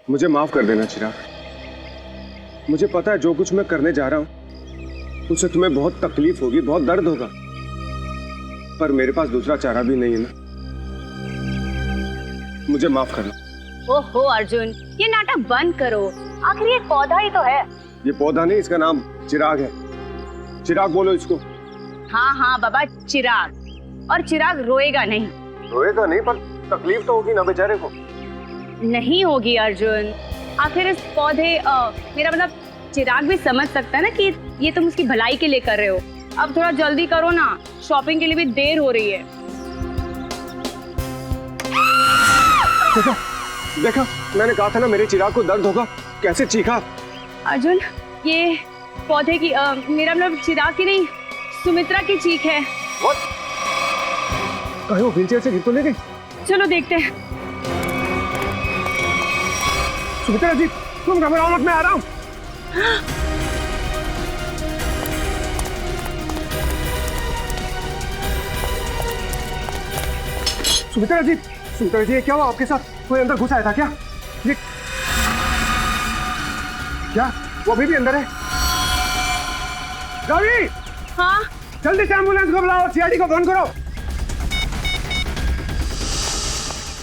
मुझे माफ कर देना चिराग। मुझे पता है जो कुछ मैं करने जा रहा हूं उससे तुम्हें बहुत तकलीफ होगी, बहुत दर्द होगा, पर मेरे पास दूसरा चारा भी नहीं है ना। मुझे माफ करना। ओहो अर्जुन, ये नाटक बंद करो। आखिर ये पौधा ही तो है। ये पौधा नहीं, इसका नाम चिराग है। चिराग बोलो इसको। हाँ हाँ बाबा, चिराग। और चिराग रोएगा नहीं। रोएगा नहीं, पर तकलीफ तो होगी ना बेचारे को। नहीं होगी अर्जुन। आखिर इस पौधे मेरा मतलब चिराग भी समझ सकता है ना कि ये तुम उसकी भलाई के लिए कर रहे हो। अब थोड़ा जल्दी करो ना, शॉपिंग के लिए भी देर हो रही है। देखा, मैंने कहा था ना मेरे चिराग को दर्द होगा। कैसे चीखा। अर्जुन, ये पौधे की मेरा मतलब चिराग की नहीं, सुमित्रा की चीख है। कहीं वो व्हीलचेयर से गिर तो नहीं गई? चलो देखते हैं। सुमित्रा जी, तुम घबराओ मत, मैं आ रहा हूँ। सुमित्रा जी, ये क्या हुआ आपके साथ? कोई अंदर घुस आया था क्या? ये क्या? वो अभी भी अंदर है? रवि! हाँ? जल्दी से एम्बुलेंस को बुलाओ, सीआईडी को फोन करो।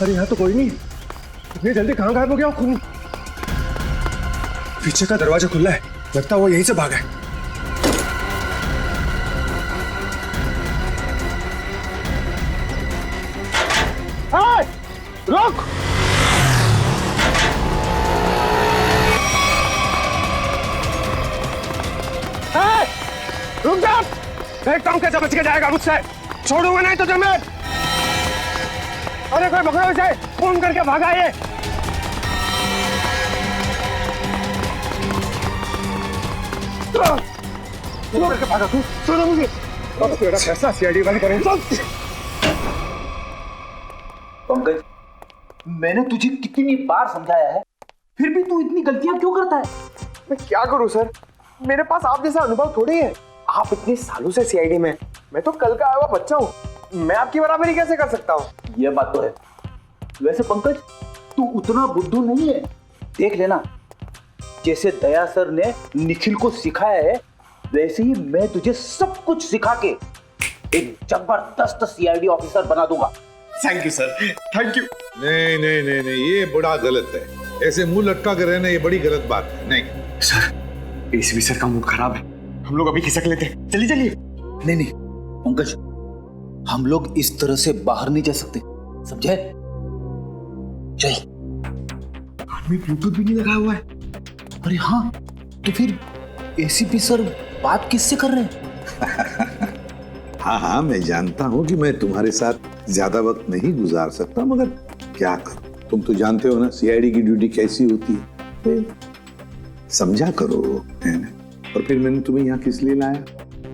अरे यहाँ तो कोई नहीं। इतनी जल्दी कहाँ गायब हो गया? खुद पीछे का दरवाजा खुला है, लगता है वो यहीं से भागा है। रुक! रुक जा! देखता हूँ कैसे बच के जाएगा मुझसे। छोड़ूंगा नहीं तुझे मैं। अरे कोई पकड़ो इसे, फोन करके भागा ये। फोन करके भागा तू। छोड़ो मुझे। अब तेरा फैसला सीआईडी वाले करेंगे। पंकज, मैंने तुझे कितनी बार समझाया है, फिर भी तू इतनी गलतियां क्यों करता है? मैं क्या करूं सर, मेरे पास आप जैसा अनुभव थोड़ी है। आप इतने सालों से सीआईडी में, मैं तो कल का आया हुआ बच्चा हूँ। मैं आपकी बराबरी कैसे कर सकता हूँ? ये बात तो है। वैसे पंकज, तू उतना बुद्धू नहीं है। देख लेना, जैसे दया सर ने निखिल को सिखाया है, वैसे ही मैं तुझे सब कुछ सिखा के एक जबरदस्त सीआईडी ऑफिसर बना दूंगा। Thank you sir, thank you. नहीं नहीं नहीं नहीं, ये बड़ा गलत है। ऐसे मुंह लटका कर रहना ये बड़ी गलत बात है। नहीं सर, एसीपी सर का मूड खराब है, हम लोग अभी खिसक लेते हैं। चलिए चलिए। नहीं नहीं पंकज, हम लोग इस तरह से बाहर नहीं जा सकते, समझे? चल। आदमी ब्लूटूथ भी नहीं लगा हुआ है। अरे हाँ, तो फिर एसीपी सर बात किससे कर रहे हैं? हाँ हाँ, मैं जानता हूँ कि मैं तुम्हारे साथ ज्यादा वक्त नहीं गुजार सकता, मगर क्या करूं, तुम तो जानते हो ना सीआईडी की ड्यूटी कैसी होती है। समझा करो, है ना? और फिर मैंने तुम्हें यहाँ किस लिए लाया,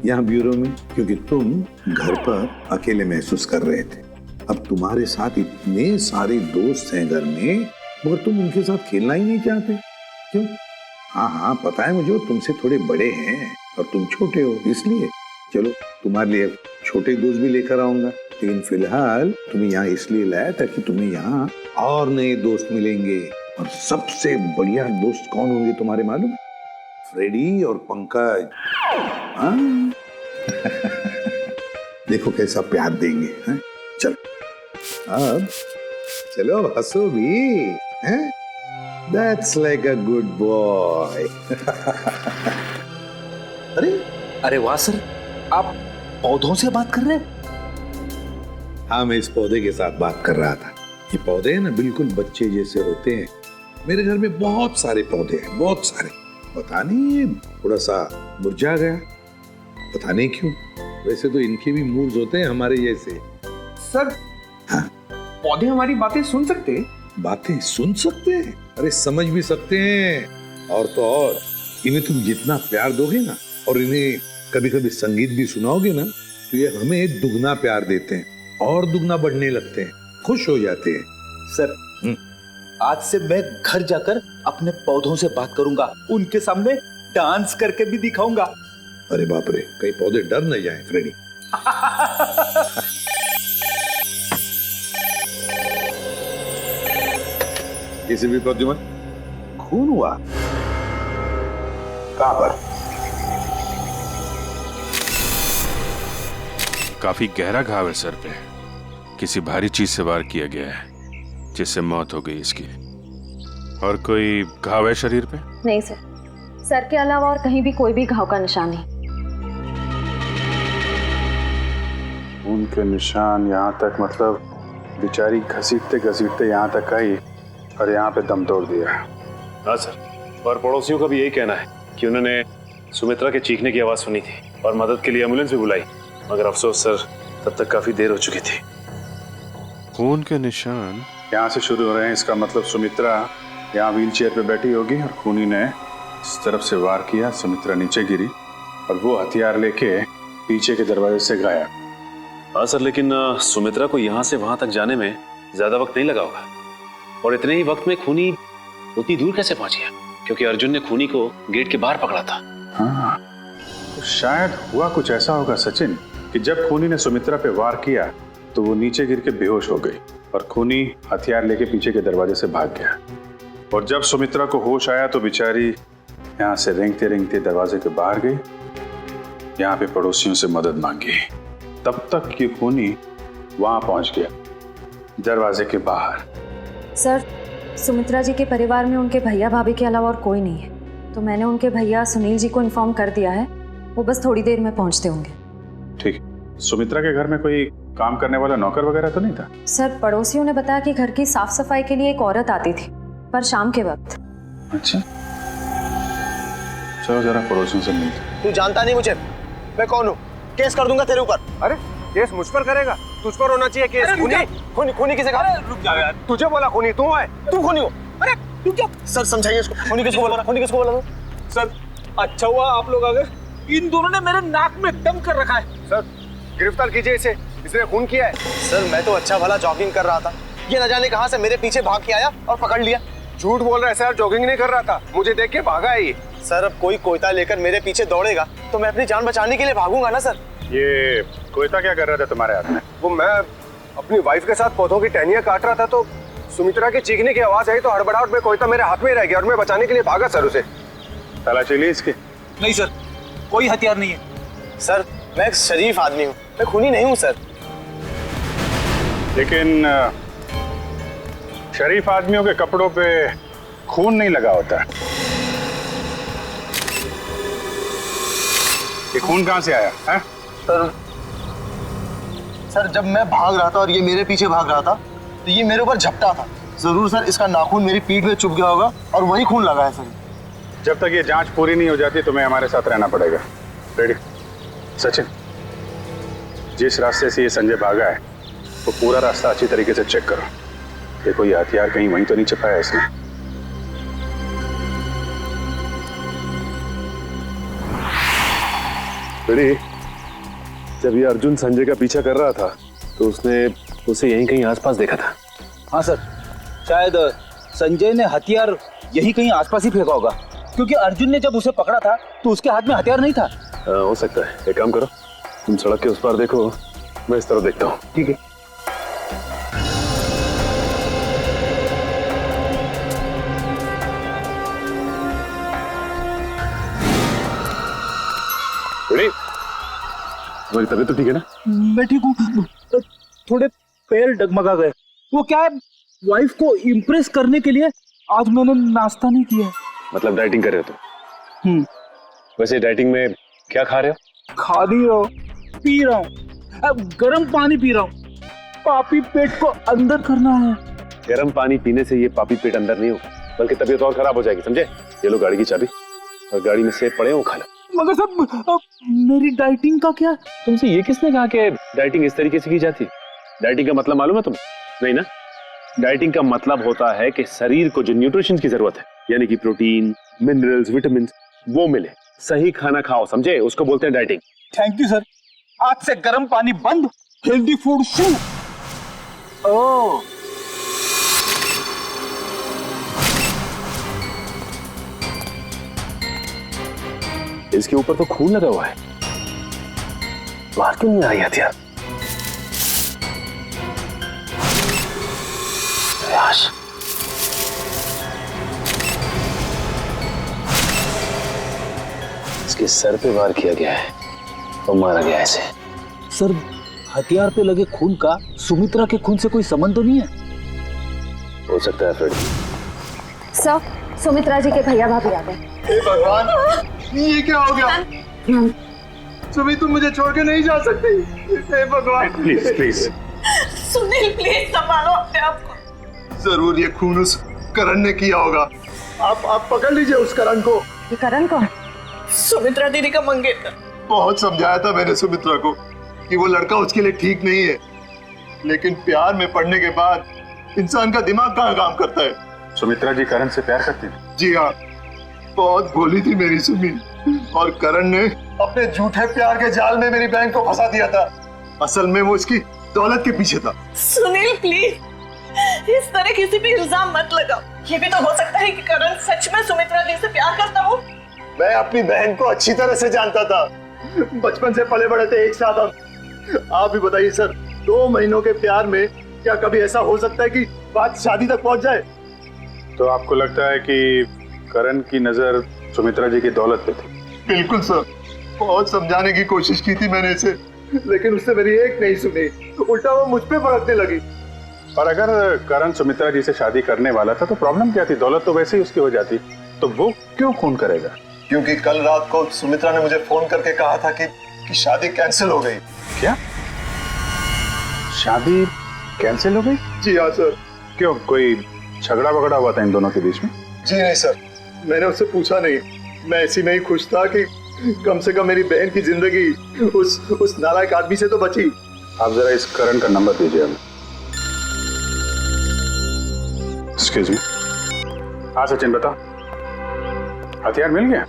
यहाँ ब्यूरो में? क्योंकि तुम घर पर अकेले महसूस कर रहे थे। अब तुम्हारे साथ इतने सारे दोस्त हैं घर में, मगर तुम उनके साथ खेलना ही नहीं चाहते। क्यों? हाँ हाँ पता है मुझे, तुमसे थोड़े बड़े हैं और तुम छोटे हो, इसलिए। चलो तुम्हारे लिए छोटे दोस्त भी लेकर आऊंगा, लेकिन फिलहाल तुम्हें यहाँ इसलिए लाया ताकि तुम्हें यहाँ और नए दोस्त मिलेंगे। और सबसे बढ़िया दोस्त कौन होंगे तुम्हारे मालूम? फ्रेडी और पंकज। हाँ? देखो कैसा प्यार देंगे। हैं? चलो अब चलो, अब हंसो भी। हैं? That's like a good boy. अरे वाह सर, आप पौधों से बात कर रहे हैं? हाँ, मैं इस पौधे के साथ बात कर रहा था। ये पौधे हैं ना, बिल्कुल बच्चे जैसे होते हैं। मेरे घर में बहुत सारे पौधे हैं, बहुत सारे। पता नहीं ये थोड़ा सा मुरझा गया, पता नहीं क्यों। वैसे तो इनके भी मूड्स होते हैं हमारे जैसे। सर, हाँ? पौधे हमारी बातें सुन सकते हैं? बातें सुन सकते हैं? अरे समझ भी सकते हैं। और तो और इन्हें तुम जितना प्यार दोगे ना, और इन्हें कभी कभी संगीत भी सुनाओगे ना, तो ये हमें दुगना प्यार देते हैं और दुगना बढ़ने लगते हैं, खुश हो जाते हैं। सर, आज से मैं घर जाकर अपने पौधों से बात करूंगा, उनके सामने डांस करके भी दिखाऊंगा। अरे बाप रे, कहीं पौधे डर न जाएं फ्रेडी। किसी भी प्रद्युमन, खून हुआ? कहां पर? काफी गहरा घाव है सर पे। किसी भारी चीज से वार किया गया है जिससे मौत हो गई इसकी। और कोई घाव है शरीर पे? नहीं सर, सर के अलावा और कहीं भी कोई भी घाव का निशान नहीं। उनके निशान यहाँ तक, मतलब बेचारी घसीटते घसीटते यहाँ तक आई और यहाँ पे दम तोड़ दिया। हाँ सर, और पड़ोसियों का भी यही कहना है कि उन्होंने सुमित्रा के चीखने की आवाज़ सुनी थी और मदद के लिए एम्बुलेंस भी बुलाई, मगर अफसोस सर तब तक काफ़ी देर हो चुकी थी। खून के निशान यहाँ से शुरू हो रहे हैं, इसका मतलब सुमित्रा यहाँ व्हीलचेयर पे बैठी होगी और खूनी ने इस तरफ से वार किया, सुमित्रा नीचे गिरी और वो हथियार लेके पीछे के दरवाजे से गायब। हाँ सर, लेकिन सुमित्रा को यहाँ से वहाँ तक जाने में ज़्यादा वक्त नहीं लगा होगा, और इतने ही वक्त में खूनी उतनी दूर कैसे पहुँच गया? क्योंकि अर्जुन ने खूनी को गेट के बाहर पकड़ा था। हाँ, तो शायद हुआ कुछ ऐसा होगा सचिन कि जब खूनी ने सुमित्रा पे वार किया तो वो नीचे गिर के बेहोश हो गई और खूनी हथियार लेके पीछे के दरवाजे से भाग गया। और जब सुमित्रा को होश आया तो बेचारी यहाँ से रेंगते रेंगते दरवाजे के बाहर गई, यहाँ पे पड़ोसियों से मदद मांगी। तब तक ये खूनी वहां पहुंच गया, दरवाजे के बाहर। सर, सुमित्रा जी के परिवार में उनके भैया भाभी के अलावा और कोई नहीं है, तो मैंने उनके भैया सुनील जी को इन्फॉर्म कर दिया है, वो बस थोड़ी देर में पहुंचते होंगे। ठीक। सुमित्रा के घर में कोई काम करने वाला नौकर वगैरह तो नहीं था? सर, पड़ोसियों ने बताया कि घर की साफ सफाई के लिए एक औरत आती थी, पर शाम के वक्त। अच्छा, चलो जरा पड़ोसियों से मिलते। तू जानता नहीं मुझे, मैं कौन हूँ? केस कर दूंगा तेरे ऊपर। अरे केस मुझ पर करेगा? तुझ पर होना चाहिए केस। खूनी खूनी किसे कहा? रुक जा यार, तुझे बोला खूनी तू है। तू खूनी हो। अरे तू क्या? सर समझाइए इसको, खूनी किसको बोला? खूनी किसको बोला? सर, अच्छा हुआ आप लोग आ गए। इन दोनों ने मेरे नाक में दम कर रखा है। सर गिरफ्तार कीजिए इसे, इसने खून किया है। सर मैं तो अच्छा भला जॉगिंग कर रहा था, ये न जाने कहां से मेरे पीछे भाग के आया और पकड़ लिया। झूठ बोल रहा है सर, जॉगिंग नहीं कर रहा था, मुझे देख के भागा है ये। सर अब कोई कोयता लेकर मेरे पीछे दौड़ेगा तो मैं अपनी जान बचाने के लिए भागूंगा ना सर। ये कोयता क्या कर रहा था तुम्हारे हाथ में? वो मैं अपनी वाइफ के साथ पौधों की टहनियां काट रहा था तो सुमित्रा के चीखने की आवाज आई तो हड़बड़ाहट में कोयता मेरे हाथ में रह गया और मैं बचाने के लिए भागा सर उसे। तलाशी ली इसकी? नहीं सर, कोई हथियार नहीं है। सर मैं एक शरीफ आदमी हूँ, मैं खूनी नहीं हूँ सर। लेकिन शरीफ आदमियों के कपड़ों पे खून नहीं लगा होता। ये खून कहां से आया है? सर जब मैं भाग रहा था और ये मेरे पीछे भाग रहा था तो ये मेरे ऊपर झपटा था। जरूर सर इसका नाखून मेरी पीठ में चुभ गया होगा और वही खून लगा है सर। जब तक ये जांच पूरी नहीं हो जाती तुम्हें हमारे साथ रहना पड़ेगा। रेडी? सचिन, जिस रास्ते से ये संजय भागा है वो पूरा रास्ता अच्छी तरीके से चेक करो। देखो ये हथियार कहीं वहीं तो नहीं छिपाया इसने। बेटी, जब ये अर्जुन संजय का पीछा कर रहा था तो उसने उसे यहीं कहीं आसपास देखा था। हाँ सर, शायद संजय ने हथियार यही कहीं आसपास ही फेंका होगा, क्योंकि अर्जुन ने जब उसे पकड़ा था तो उसके हाथ में हथियार नहीं था। हो सकता है। एक काम करो, तुम सड़क के उस पार देखो, मैं इस तरफ देखता हूँ। ठीक है। बेटी, तुम्हारी तबीयत तो ठीक है ना? मैं ठीक हूँ, थोड़े पैर डगमगा गए। वो क्या है, वाइफ को इम्प्रेस करने के लिए आज मैंने नाश्ता नहीं किया। मतलब डाइटिंग कर रहे हो तुम? वैसे डाइटिंग में क्या खा रहे हो? खा नहीं रहा हूँ, पी रहा हूँ। अब गर्म पानी पी रहा हूँ, पापी पेट को अंदर करना है। गर्म पानी पीने से ये पापी पेट अंदर नहीं हो बल्कि तबीयत और खराब हो जाएगी, समझे? ये लो गाड़ी की चाबी और गाड़ी में सेब पड़े हो, खा लो। मगर सब मेरी डाइटिंग का क्या? तुमसे ये किसने कहा कि डाइटिंग इस तरीके से की जाती है? डाइटिंग का मतलब मालूम है तुम्हें? नहीं ना? डाइटिंग का मतलब होता है कि शरीर को जो न्यूट्रिशन की जरूरत है, यानी कि प्रोटीन, मिनरल्स, विटामिन, वो मिले। सही खाना खाओ, समझे? उसको बोलते हैं डाइटिंग। थैंक यू सर, आज से गर्म पानी बंद, हेल्दी फूड शुरू। ओह, इसके ऊपर तो खून लगा हुआ है, बाहर क्यों नहीं आ रही हथियार? के सर पे वार किया गया है और मारा गया है इसे। सर, हथियार पे लगे खून का सुमित्रा के खून से कोई संबंध तो नहीं है? हो सकता है फ्रेडी। सर, सुमित्रा जी के भैया भाभी आ गए। हे भगवान, ये क्या हो गया? सुमी, तुम मुझे छोड़ के नहीं जा सकती। हे भगवान, प्लीज प्लीज। सुनील, प्लीज संभालो अपने आप को। जरूर ये खून उस करण ने किया होगा। आप पकड़ लीजिए उस करण को। ये करण कौन? सुमित्रा दीदी का मंगेतर। बहुत समझाया था मैंने सुमित्रा को कि वो लड़का उसके लिए ठीक नहीं है, लेकिन प्यार में पड़ने के बाद इंसान का दिमाग कहाँ काम करता है। सुमित्रा जी करण से प्यार करती थी? जी हाँ, बहुत भोली थी मेरी सुमी, और करण ने अपने झूठे प्यार के जाल में मेरी बहन को फंसा दिया था। असल में वो इसकी दौलत के पीछे था। सुनील, प्लीज इस तरह किसी पे इल्जाम मत लगाओ। ये भी तो हो सकता है कि करण सच में सुमित्रा दी से प्यार करता हो। मैं अपनी बहन को अच्छी तरह से जानता था, बचपन से पले बड़े थे एक साथ हम। आप भी बताइए सर, 2 महीनों के प्यार में क्या कभी ऐसा हो सकता है कि बात शादी तक पहुंच जाए? तो आपको लगता है कि करण की नजर सुमित्रा जी की दौलत पे थी? बिल्कुल सर, बहुत समझाने की कोशिश की थी मैंने इसे, लेकिन उसने मेरी एक नहीं सुनी, उल्टा वो मुझ पे भड़कने लगी। और अगर करण सुमित्रा जी से शादी करने वाला था तो प्रॉब्लम क्या थी? दौलत तो वैसे ही उसकी हो जाती, तो वो क्यों खून करेगा? क्योंकि कल रात को सुमित्रा ने मुझे फोन करके कहा था कि शादी कैंसिल हो गई। क्या? शादी कैंसिल हो गई? जी हाँ सर। क्यों, कोई झगड़ा वगड़ा हुआ था इन दोनों के बीच में? जी नहीं सर, मैंने उससे पूछा नहीं। मैं ऐसी में ही खुश था कि कम से कम मेरी बहन की जिंदगी उस नालायक आदमी से तो बची। आप जरा इस करण का नंबर दीजिए हमें। Excuse me. हाँ सचिन, बताओ, हथियार मिल गया?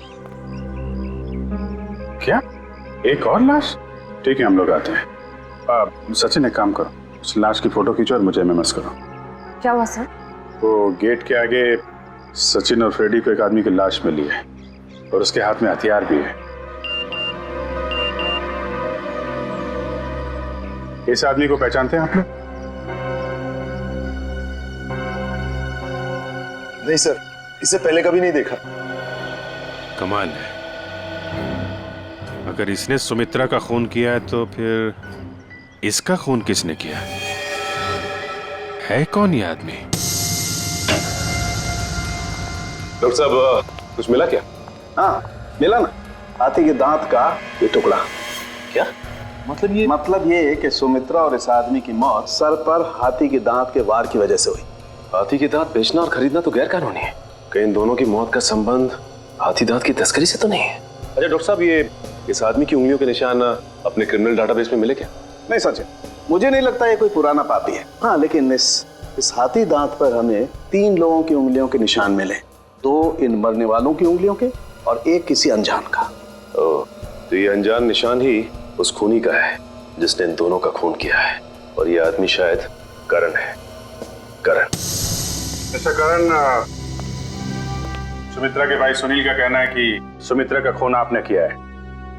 क्या, एक और लाश? ठीक है, हम लोग आते हैं। सचिन, एक काम करो, उस लाश की फोटो खींचो और मुझे एमएमएस करो। क्या हुआ सर? वो गेट के आगे सचिन और फ्रेडी को एक आदमी की लाश मिली है और उसके हाथ में हथियार भी है। इस आदमी को पहचानते हैं आप लोग? नहीं सर, इसे पहले कभी नहीं देखा। कमाल है, अगर इसने सुमित्रा का खून किया है तो फिर इसका खून किसने किया? है कौन ये आदमी? डॉक्टर साहब, कुछ मिला क्या? हाँ, मिला ना, हाथी के दांत का ये टुकड़ा। क्या मतलब ये है कि सुमित्रा और इस आदमी की मौत सर पर हाथी के दांत के वार की वजह से हुई। हाथी के दांत बेचना और खरीदना तो गैर कानूनी है। कहीं इन दोनों की मौत का संबंध हाथी दांत की तस्करी से तो नहीं है? अच्छा डॉक्टर साहब, ये इस आदमी की उंगलियों के निशान अपने क्रिमिनल डाटाबेस में मिले क्या? नहीं सचिन, मुझे नहीं लगता ये कोई पुराना पापी है। हाँ, लेकिन इस हाथी दांत पर हमें 3 लोगों की उंगलियों के निशान मिले, 2 इन मरने वालों की उंगलियों के और 1 किसी अनजान का। ओह, तो ये अनजान निशान ही उस खूनी का है जिसने इन दोनों का खून किया है, और ये आदमी शायद करण है। करण। अच्छा करण, सुमित्रा के भाई सुनील का कहना है कि सुमित्रा का खून आपने किया है,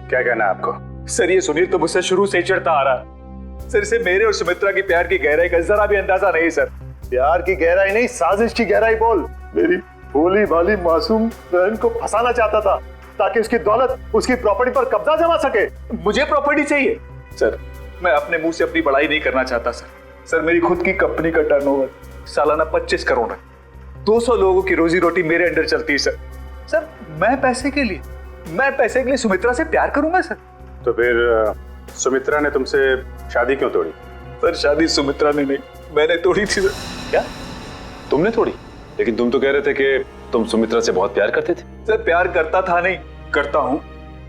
क्या कहना है आपको? सर, ये सुनील तो मुझसे शुरू से ही चिढ़ता आ रहा है। सर, इसे मेरे और सुमित्रा की प्यार की गहराई का जरा भी अंदाजा नहीं सर। प्यार की गहराई नहीं, साजिश की गहराई बोल। मेरी भोली भाली मासूम बहन को फंसाना चाहता था ताकि उसकी दौलत, उसकी प्रॉपर्टी पर कब्जा जमा सके। मुझे प्रॉपर्टी चाहिए सर। मैं अपने मुंह से अपनी बड़ाई नहीं करना चाहता सर। सर, मेरी खुद की कंपनी का टर्नओवर सालाना 25 करोड़ है। 200 लोगों की रोजी रोटी मेरे अंडर चलती है सर। सर, मैं पैसे के लिए सुमित्रा से प्यार करूंगा सर? तो फिर सुमित्रा ने तुमसे शादी क्यों तोड़ी? सर, शादी सुमित्रा ने नहीं, मैंने तोड़ी थी सर। क्या तुमने तोड़ी? लेकिन तुम तो कह रहे थे कि तुम सुमित्रा से बहुत प्यार करते थे। सर, प्यार करता था नहीं, करता हूं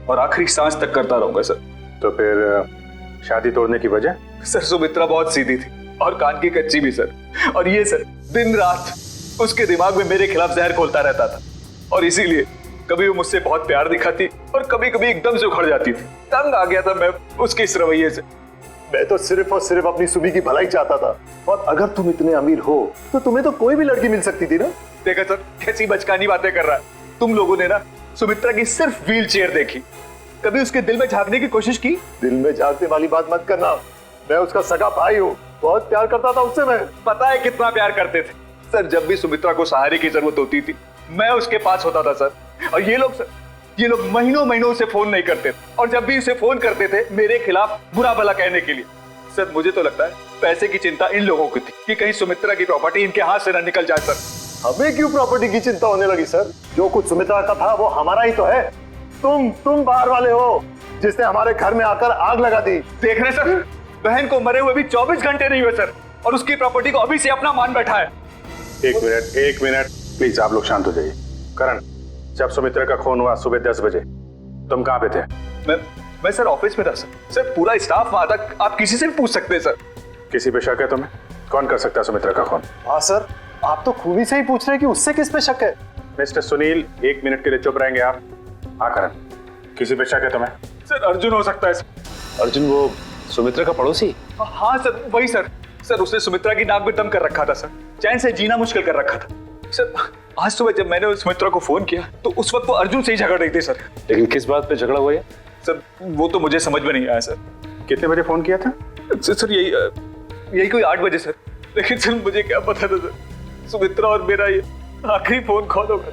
और आखिरी सांस तक करता रहूंगा सर। तो फिर शादी तोड़ने की वजह? सर, सुमित्रा बहुत सीधी थी और कान की कच्ची भी सर। और ये सर, दिन रात उसके दिमाग में मेरे खिलाफ जहर घोलता रहता था, और इसीलिए कभी वो मुझसे बहुत प्यार दिखाती और कभी कभी एकदम से उखड़ जाती थी। तंग आ गया था मैं उसके इस रवैये से। मैं तो सिर्फ और सिर्फ अपनी सुमी की भलाई चाहता था, और अगर तुम इतने अमीर हो तो तुम्हें तो कोई भी लड़की मिल सकती थी ना। देखा सर, कैसी बचकानी बातें कर रहा है। तुम लोगों ने ना सुमित्रा की सिर्फ व्हील चेयर देखी, कभी उसके दिल में झांकने की कोशिश की? दिल में झांकने वाली बात मत करना, मैं उसका सगा भाई हूँ, बहुत प्यार करता था उससे। मैं पता है कितना प्यार करते थे सर। जब भी सुमित्रा को सहारे की जरूरत होती थी मैं उसके पास होता था सर। और ये लोग सर, ये लोग महीनों महीनों से फोन नहीं करते और जब भी उसे फोन करते थे मेरे खिलाफ बुरा भला कहने के लिए। सर मुझे तो लगता है पैसे की चिंता इन लोगों की थी कि कहीं सुमित्रा की प्रॉपर्टी इनके हाथ से ना निकल जाए। सर हमें क्यों प्रॉपर्टी की चिंता होने लगी सर? जो कुछ सुमित्रा का था वो हमारा ही तो है। तुम बाहर वाले हो जिसने हमारे घर में आकर आग लगा दी। देख रहे सर, बहन को मरे हुए भी 24 घंटे नहीं हुए सर, और उसकी प्रॉपर्टी को अभी से अपना मान बैठा है। एक मिनट प्लीज, आप लोग शांत हो जाइए। करण, जब सुमित्रा का खून हुआ सुबह 10 बजे तुम कहाँ पे थे? मैं सर ऑफिस में था सर। सर पूरा स्टाफ वहां था, आप किसी से भी पूछ सकते हैं सर। किसी पे शक है तुम्हें? कौन कर सकता है सुमित्रा का खून? हाँ सर, आप तो खूनी से ही पूछ रहे हैं कि उससे किस पे शक है। मिस्टर सुनील, 1 मिनट के लिए चुप रहेंगे आप? हाँ करण, किसी पे शक है तुम्हें? सर अर्जुन हो सकता है सर। अर्जुन वो सुमित्रा का पड़ोसी? हाँ सर वही सर। सर उसने सुमित्रा की नाक में दम कर रखा था सर, चैन से जीना मुश्किल कर रखा था सर। आज सुबह जब मैंने सुमित्रा को फोन किया तो उस वक्त वो अर्जुन से ही झगड़ रही थी सर। लेकिन किस बात पे झगड़ा हुआ है सर? वो तो मुझे समझ में नहीं आया सर। कितने बजे फोन किया था? सर यही कोई 8 बजे सर। लेकिन सर मुझे क्या पता था सर, सुमित्रा और मेरा ये आखिरी फोन कॉल होगा।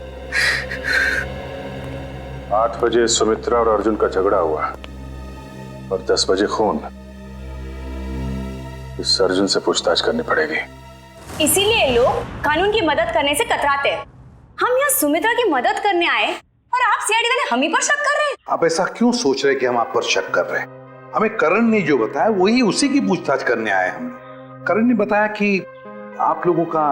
8 बजे सुमित्रा और अर्जुन का झगड़ा हुआ और 10 बजे खून। इस अर्जुन से पूछताछ करनी पड़ेगी। इसीलिए लोग कानून की मदद करने से कतराते हैं। हम यहाँ सुमित्रा की मदद करने आए और आप सीआईडी वाले हम ही पर शक कर रहे हैं। आप ऐसा क्यों सोच रहे हैं कि हम आप पर शक कर रहे हैं? हमें करण ने जो बताया वही उसी की पूछताछ करने आए हम। करण ने बताया कि आप लोगों का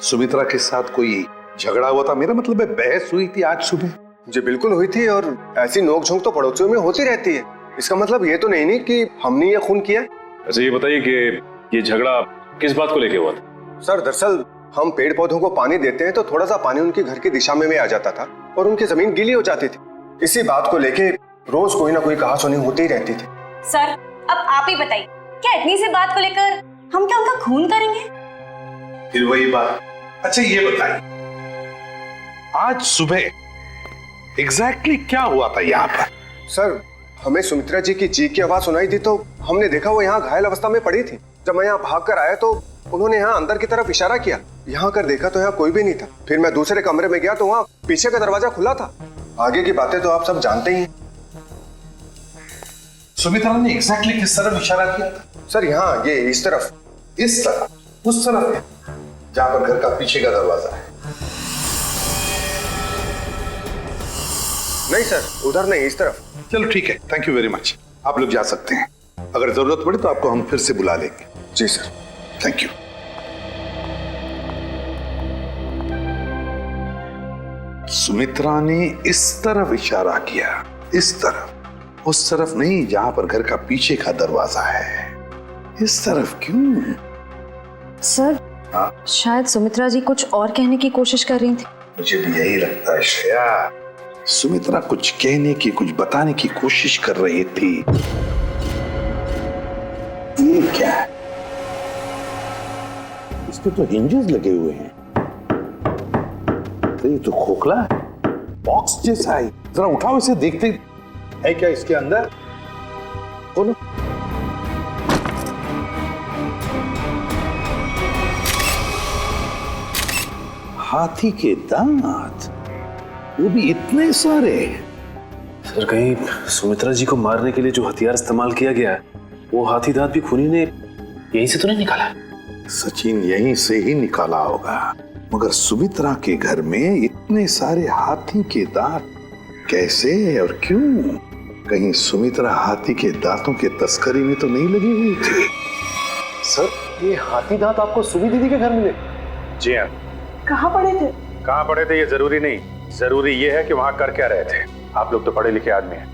सुमित्रा के साथ कोई झगड़ा हुआ था। मेरा मतलब है बहस हुई थी आज सुबह। जी बिल्कुल हुई थी, और ऐसी नोकझोंक तो पड़ोसियों में होती रहती है। इसका मतलब ये तो नहीं कि हमने ये खून किया। अच्छा ये बताइए कि ये झगड़ा किस बात को लेके हुआ था? सर दरअसल हम पेड़ पौधों को पानी देते हैं तो थोड़ा सा पानी उनके घर की दिशा में भी आ जाता था और उनकी जमीन गीली हो जाती थी। इसी बात को लेके रोज कोई ना कोई कहासुनी होती ही रहती थी। सर अब आप ही बताइए, क्या इतनी सी बात को लेकर हम क्या उनका खून करेंगे? फिर वही बात। अच्छा ये बताइए, आज सुबह एग्जैक्टली क्या हुआ था यहाँ पर? सर हमें सुमित्रा जी की चीख की आवाज सुनाई दी तो हमने देखा वो यहाँ घायल अवस्था में पड़ी थी। जब मैं यहाँ भाग कर आया तो उन्होंने यहाँ अंदर की तरफ इशारा किया। यहाँ कर देखा तो यहाँ कोई भी नहीं था। फिर मैं दूसरे कमरे में गया तो वहाँ पीछे का दरवाजा खुला था। आगे की बातें तो आप सब जानते ही हैं। सुमित्रा ने एग्जैक्टली किस तरफ इशारा किया था? सर यहाँ ये इस तरफ। इस तरफ? उस तरफ है जहां पर घर का पीछे का दरवाजा है? नहीं सर, उधर नहीं, इस तरफ। चलो ठीक है, थैंक यू वेरी मच। आप लोग जा सकते हैं। अगर जरूरत पड़े तो आपको हम फिर से बुला लेंगे। जी सर, थैंक यू। सुमित्रा ने इस तरफ इशारा किया, इस तरफ, उस तरफ नहीं जहां पर घर का पीछे का दरवाजा है। इस तरफ क्यों? सर शायद सुमित्रा जी कुछ और कहने की कोशिश कर रही थी। मुझे भी यही लगता है श्रेया। सुमित्रा कुछ कहने की, कुछ बताने की कोशिश कर रही थी। ये क्या है? इस पे तो हिंजेस लगे हुए हैं। तो ये तो खोखला है, बॉक्स जैसा है। जरा उठाओ इसे, देखते है क्या इसके अंदर। खोलो। हाथी के दांत, वो भी इतने सारे। सर कहीं सुमित्रा जी को मारने के लिए जो हथियार इस्तेमाल किया गया है वो हाथी दांत भी खूनी ने यहीं से तो नहीं निकाला? सचिन यहीं से ही निकाला होगा, मगर सुमित्रा के घर में इतने सारे हाथी के दांत कैसे और क्यों? कहीं सुमित्रा हाथी के दांतों के तस्करी में तो नहीं लगी हुई थी? सर ये हाथी दांत आपको सुमी दीदी के घर मिले? जी हाँ। कहाँ पड़े थे? कहाँ पड़े थे ये जरूरी नहीं, जरूरी ये है कि वहां कर क्या रहे थे। आप लोग तो पढ़े लिखे आदमी हैं,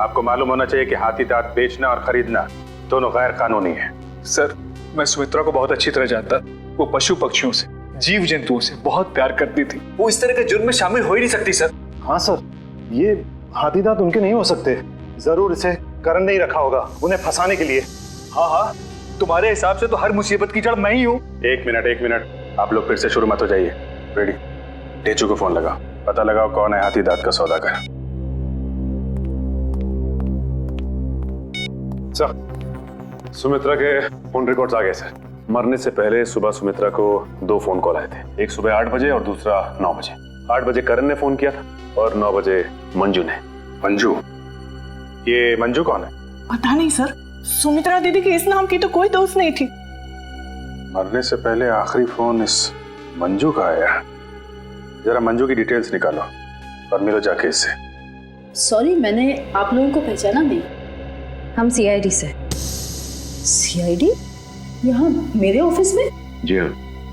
आपको मालूम होना चाहिए कि हाथी दांत बेचना और खरीदना दोनों गैर कानूनी है। सर मैं सुमित्रा को बहुत अच्छी तरह जानता। वो पशु पक्षियों से, जीव जंतुओं से बहुत प्यार करती थी। वो इस तरह के जुर्म में शामिल हो ही नहीं सकती सर। हाँ सर, ये हाथी दांत उनके नहीं हो सकते। जरूर इसे करण ने ही रखा होगा उन्हें फंसाने के लिए। हाँ, तुम्हारे हिसाब से तो हर मुसीबत की जड़ मैं ही हूँ। एक मिनट, आप लोग फिर से शुरू मत हो जाइए। रेडी, टेचू को फोन लगाओ, पता लगाओ कौन है हाथी दांत का सौदागर। सर सुमित्रा के फोन रिकॉर्ड्स आ गए सर। मरने से पहले सुबह सुमित्रा को 2 फोन कॉल आए थे, एक सुबह 8 बजे और दूसरा 9 बजे। 8 बजे करण ने फोन किया था और 9 बजे मंजू ने। मंजू? ये मंजू कौन है? पता नहीं सर, सुमित्रा दीदी की इस नाम की तो कोई दोस्त नहीं थी। मरने से पहले आखिरी फोन इस मंजू का आया। जरा मंजू की डिटेल्स निकालो और मिलो जाके इससे। सॉरी, मैंने आप लोगों को पहचाना नहीं। हम सीआईडी से। सीआईडी? यहाँ मेरे ऑफिस में? जी हाँ,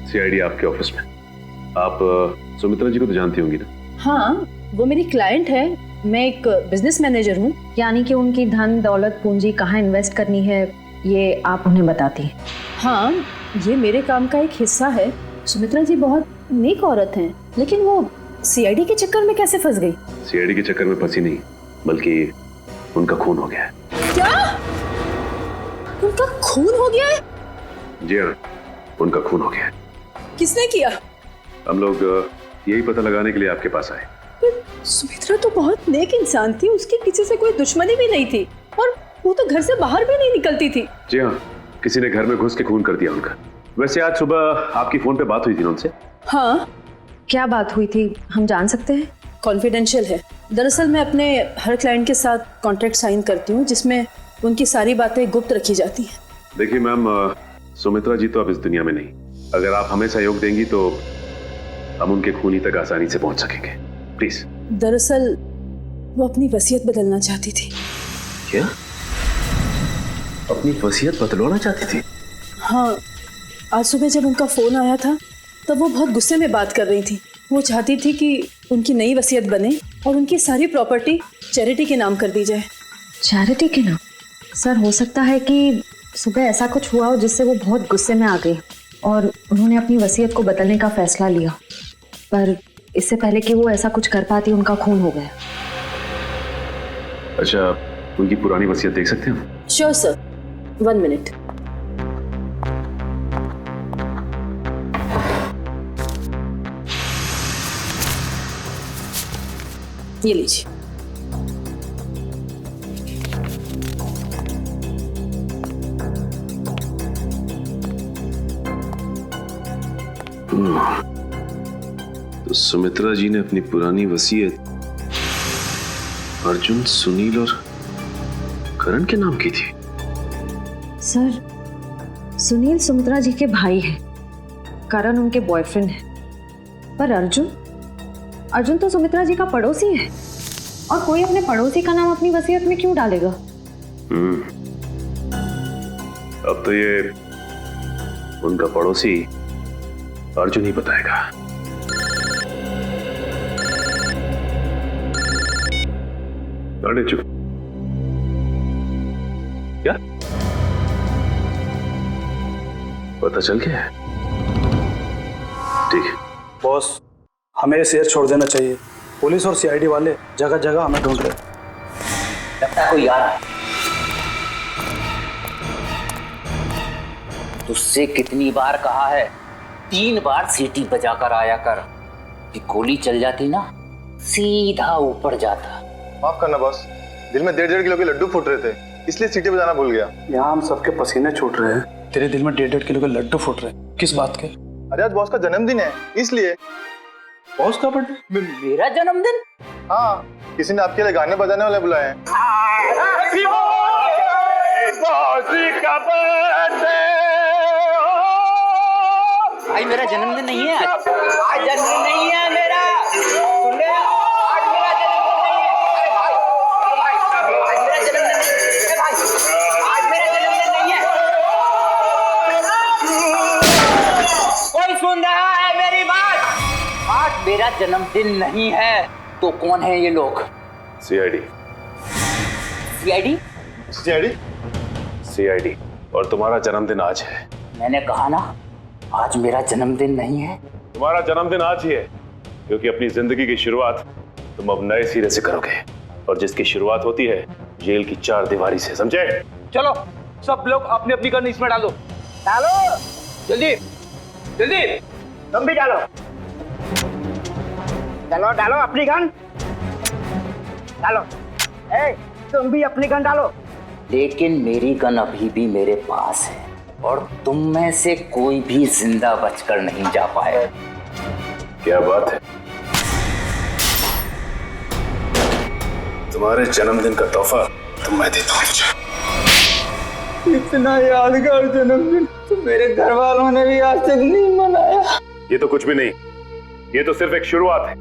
सीआईडी आपके ऑफिस में। आप सुमित्रा जी को तो जानती होंगी ना? हाँ, वो मेरी क्लाइंट है। मैं एक बिजनेस मैनेजर हूँ। यानी कि उनकी धन दौलत पूंजी कहाँ इन्वेस्ट करनी है ये आप उन्हें बताती हैं? हाँ, ये मेरे काम का एक हिस्सा है। सुमित्रा जी बहुत नेक औरत हैं, लेकिन वो सीआईडी के चक्कर में कैसे फंस गई? सीआईडी के चक्कर में फंसी नहीं, बल्कि उनका खून हो गया है। क्या? उनका खून हो गया है? जी हाँ, उनका खून हो गया है। किसने किया? हम लोग यही पता लगाने के लिए आपके पास आए। सुमित्रा तो बहुत नेक इंसान थी, उसकी किसी से कोई दुश्मनी भी नहीं थी और वो तो घर से बाहर भी नहीं निकलती थी। जी हाँ, किसी ने घर में घुस के खून कर दिया उनका। वैसे आज सुबह आपकी फोन पे बात हुई थी ना उनसे? हाँ। क्या बात हुई थी, हम जान सकते हैं? कॉन्फिडेंशियल है। दरअसल मैं अपने हर क्लाइंट के साथ कॉन्ट्रैक्ट साइन करती हूँ जिसमें उनकी सारी बातें गुप्त रखी जाती हैं। देखिए मैम, सुमित्रा जी तो अब इस दुनिया में नहीं। अगर आप हमें सहयोग देंगी तो हम उनके खूनी तक आसानी से पहुंच सकेंगे। प्लीज। दरअसल वो अपनी वसीयत बदलना चाहती थी। क्या? अपनी वसीयत बदलवाना चाहती थी? हाँ, आज सुबह जब उनका फोन आया था तब वो बहुत गुस्से में बात कर रही थी। वो चाहती थी कि उनकी नई वसीयत बने और उनकी सारी प्रॉपर्टी चैरिटी के नाम कर दी जाए। चैरिटी के नाम? सर, हो सकता है कि सुबह ऐसा कुछ हुआ हो जिससे वो बहुत गुस्से में आ गई और उन्होंने अपनी वसीयत को बदलने का फैसला लिया, पर इससे पहले कि वो ऐसा कुछ कर पाती उनका खून हो गया। अच्छा, उनकी पुरानी वसीयत देख सकते हैं हम? Sure sir, 1 minute. ये लीजिए। तो सुमित्रा जी ने अपनी पुरानी वसीयत अर्जुन, सुनील और करण के नाम की थी। सर, सुनील सुमित्रा जी के भाई हैं, करण उनके बॉयफ्रेंड है, पर अर्जुन तो सुमित्रा जी का पड़ोसी है और कोई अपने पड़ोसी का नाम अपनी वसीयत में क्यों डालेगा? अब तो ये उनका पड़ोसी अर्जुन ही बताएगा। अरे चुप। क्या पता चल गया है? ठीक है बॉस, हमें शेयर छोड़ देना चाहिए। पुलिस और सीआईडी वाले जगह जगह हमें ढूंढ रहे। लगता है कोई आ रहा है। तुझसे कितनी बार कहा है, 3 बार सीटी बजाकर आया कर। कि गोली चल जाती ना, सीधा ऊपर जाता। माफ करना बॉस, दिल में 1.5 किलो के लड्डू फूट रहे थे, इसलिए सीटी बजाना भूल गया। यहाँ हम सबके पसीने छूट रहे हैं, तेरे दिल में 1.5 किलो के लड्डू फूट रहे हैं। किस बात के? अरे आज बॉस का जन्मदिन है, इसलिए। बॉस का बर्थडे? मेरा जन्मदिन? हाँ, किसी ने आपके लिए गाने बजाने वाले बुलाए हैं। भाई मेरा जन्मदिन नहीं है आज जन्मदिन नहीं है मेरा। सुन ले, आज मेरा जन्मदिन नहीं है। अरे भाई आज मेरा जन्मदिन नहीं है। भाई आज मेरा जन्मदिन नहीं है। कोई सुन रहा है मेरी बात? आज मेरा जन्मदिन नहीं है। तो कौन है ये लोग? सीआईडी। सीआईडी? सीआईडी? सीआईडी। और तुम्हारा जन्मदिन आज है। मैंने कहा ना, आज मेरा जन्मदिन नहीं है। तुम्हारा जन्मदिन आज ही है, क्योंकि अपनी जिंदगी की शुरुआत तुम अब नए सिरे से करोगे, और जिसकी शुरुआत होती है जेल की 4 दीवारी से, समझे? चलो सब लोग अपनी अपनी गन इसमें डालो। डालो जल्दी जल्दी। तुम भी डालो। डालो डालो अपनी गन डालो। ए, तुम भी अपनी गन डालो। लेकिन मेरी गन अभी भी मेरे पास है और तुम में से कोई भी जिंदा बचकर नहीं जा पाए। क्या बात है? तुम्हारे जन्मदिन का तोहफा तो मैं देता हूँ। इतना यादगार जन्मदिन तो मेरे घर वालों ने भी आज तक नहीं मनाया। ये तो कुछ भी नहीं, ये तो सिर्फ एक शुरुआत है।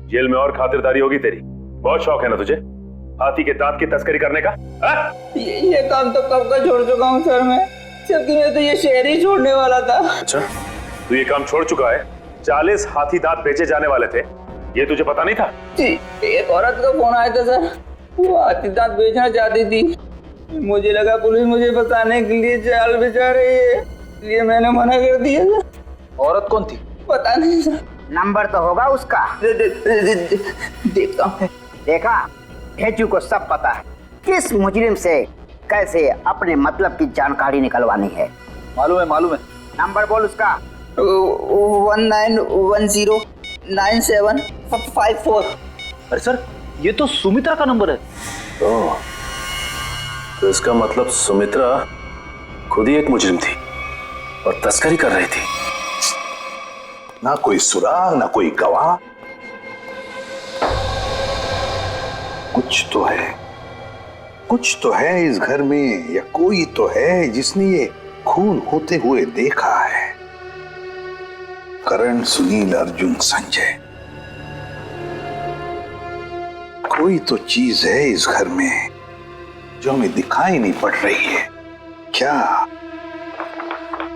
जेल में और खातिरदारी होगी तेरी। बहुत शौक है ना तुझे हाथी के दांत की तस्करी करने का? ये काम तो कब का छोड़ चुका हूँ सर मैं, जबकि मैं तो ये शहर ही छोड़ने वाला था। अच्छा, तू ये काम छोड़ चुका है? 40 हाथी दांत बेचे जाने वाले थे, ये तुझे पता नहीं था? जी, एक औरत का फोन आया था सर, वो हाथी दांत बेचना चाहती थी। मुझे लगा पुलिस मुझे बचाने के लिए जाल बिछा रही है, इसलिए मैंने मना कर दिया सर। औरत कौन थी? पता नहीं सर। नंबर तो होगा उसका। देखता हूँ। देखा, भेजू को सब पता है किस मुजरिम से कैसे अपने मतलब की जानकारी निकलवानी है। मालूम है। नंबर बोल उसका। 19109754। अरे सर, ये तो सुमित्रा का नंबर है। तो इसका मतलब सुमित्रा खुद ही एक मुजरिम थी और तस्करी कर रही थी। ना कोई सुराग ना कोई गवाह, कुछ तो है इस घर में, या कोई तो है जिसने ये खून होते हुए देखा है। करण, सुनील, अर्जुन, संजय, कोई तो चीज है इस घर में जो हमें दिखाई नहीं पड़ रही है। क्या